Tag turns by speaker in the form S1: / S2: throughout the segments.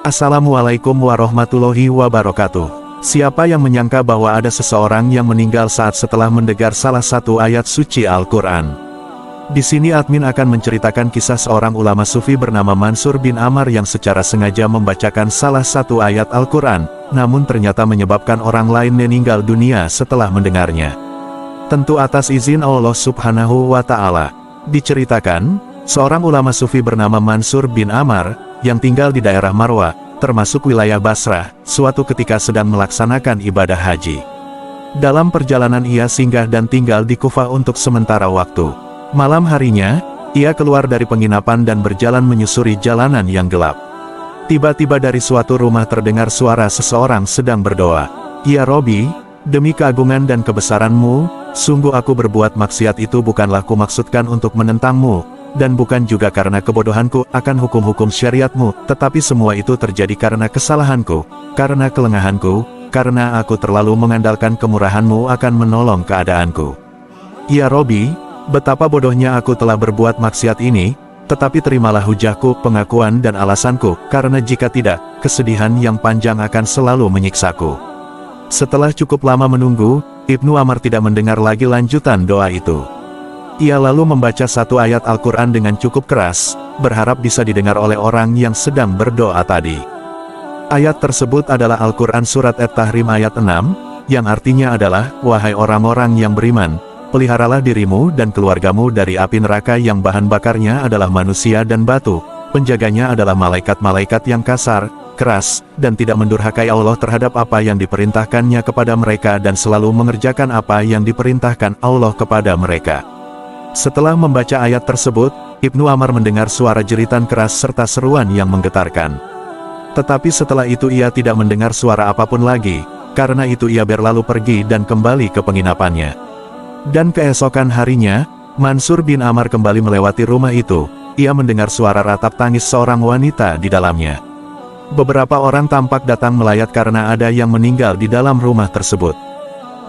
S1: Assalamualaikum warahmatullahi wabarakatuh. Siapa yang menyangka bahwa ada seseorang yang meninggal saat setelah mendengar salah satu ayat suci Al-Quran? Di sini admin akan menceritakan kisah seorang ulama sufi bernama Mansur bin Ammar yang secara sengaja membacakan salah satu ayat Al-Quran, namun ternyata menyebabkan orang lain meninggal dunia setelah mendengarnya. Tentu atas izin Allah Subhanahu wa Ta'ala. Diceritakan, seorang ulama sufi bernama Mansur bin Ammar yang tinggal di daerah Marwah, termasuk wilayah Basrah, suatu ketika sedang melaksanakan ibadah haji. Dalam perjalanan ia singgah dan tinggal di Kufah untuk sementara waktu. Malam harinya, ia keluar dari penginapan dan berjalan menyusuri jalanan yang gelap. Tiba-tiba dari suatu rumah terdengar suara seseorang sedang berdoa. "Ya Robi, demi keagungan dan kebesaran-Mu, sungguh aku berbuat maksiat itu bukanlah kumaksudkan untuk menentang-Mu, dan bukan juga karena kebodohanku akan hukum-hukum syariat-Mu, tetapi semua itu terjadi karena kesalahanku, karena kelengahanku, karena aku terlalu mengandalkan kemurahan-Mu akan menolong keadaanku. Ya Robi, betapa bodohnya aku telah berbuat maksiat ini, tetapi terimalah hujahku, pengakuan dan alasanku, karena jika tidak, kesedihan yang panjang akan selalu menyiksaku." Setelah cukup lama menunggu, Ibnu Ammar tidak mendengar lagi lanjutan doa itu. Ia lalu membaca satu ayat Al-Quran dengan cukup keras, berharap bisa didengar oleh orang yang sedang berdoa tadi. Ayat tersebut adalah Al-Quran Surat At-Tahrim ayat 6, yang artinya adalah, "Wahai orang-orang yang beriman, peliharalah dirimu dan keluargamu dari api neraka yang bahan bakarnya adalah manusia dan batu, penjaganya adalah malaikat-malaikat yang kasar, keras, dan tidak mendurhakai Allah terhadap apa yang diperintahkannya kepada mereka dan selalu mengerjakan apa yang diperintahkan Allah kepada mereka." Setelah membaca ayat tersebut, Ibnu Ammar mendengar suara jeritan keras serta seruan yang menggetarkan. Tetapi setelah itu ia tidak mendengar suara apapun lagi, karena itu ia berlalu pergi dan kembali ke penginapannya. Dan keesokan harinya, Mansur bin Ammar kembali melewati rumah itu. Ia mendengar suara ratap tangis seorang wanita di dalamnya. Beberapa orang tampak datang melayat karena ada yang meninggal di dalam rumah tersebut.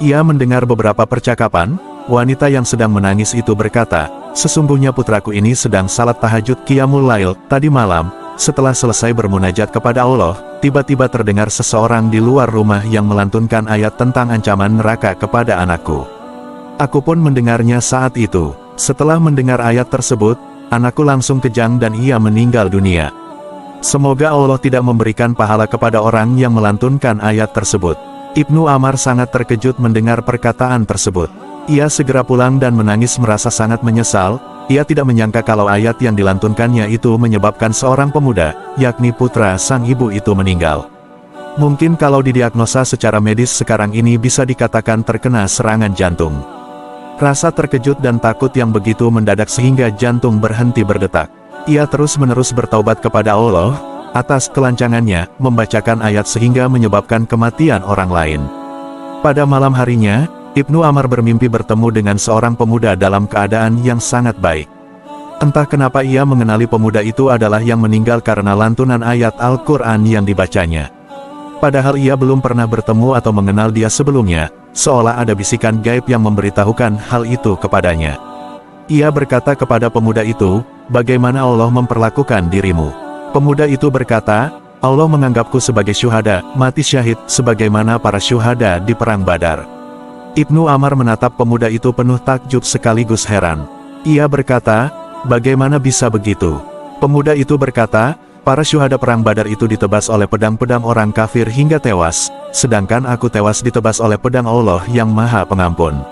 S1: Ia mendengar beberapa percakapan. Wanita yang sedang menangis itu berkata, "Sesungguhnya putraku ini sedang salat tahajud Qiyamul Lail tadi malam. Setelah selesai bermunajat kepada Allah, tiba-tiba terdengar seseorang di luar rumah yang melantunkan ayat tentang ancaman neraka kepada anakku. Aku pun mendengarnya saat itu. Setelah mendengar ayat tersebut, anakku langsung kejang dan ia meninggal dunia. Semoga Allah tidak memberikan pahala kepada orang yang melantunkan ayat tersebut." Ibnu Ammar sangat terkejut mendengar perkataan tersebut. Ia segera pulang dan menangis merasa sangat menyesal. Ia tidak menyangka kalau ayat yang dilantunkannya itu menyebabkan seorang pemuda, yakni putra sang ibu itu meninggal. Mungkin kalau didiagnosa secara medis sekarang ini bisa dikatakan terkena serangan jantung. Rasa terkejut dan takut yang begitu mendadak sehingga jantung berhenti berdetak. Ia terus-menerus bertaubat kepada Allah atas kelancangannya membacakan ayat sehingga menyebabkan kematian orang lain. Pada malam harinya, Ibnu Ammar bermimpi bertemu dengan seorang pemuda dalam keadaan yang sangat baik. Entah kenapa ia mengenali pemuda itu adalah yang meninggal karena lantunan ayat Al-Quran yang dibacanya. Padahal ia belum pernah bertemu atau mengenal dia sebelumnya, seolah ada bisikan gaib yang memberitahukan hal itu kepadanya. Ia berkata kepada pemuda itu, "Bagaimana Allah memperlakukan dirimu?" Pemuda itu berkata, "Allah menganggapku sebagai syuhada, mati syahid, sebagaimana para syuhada di Perang Badar." Ibnu Ammar menatap pemuda itu penuh takjub sekaligus heran. Ia berkata, "Bagaimana bisa begitu?" Pemuda itu berkata, "Para syuhada Perang Badar itu ditebas oleh pedang-pedang orang kafir hingga tewas, sedangkan aku tewas ditebas oleh pedang Allah yang Maha Pengampun."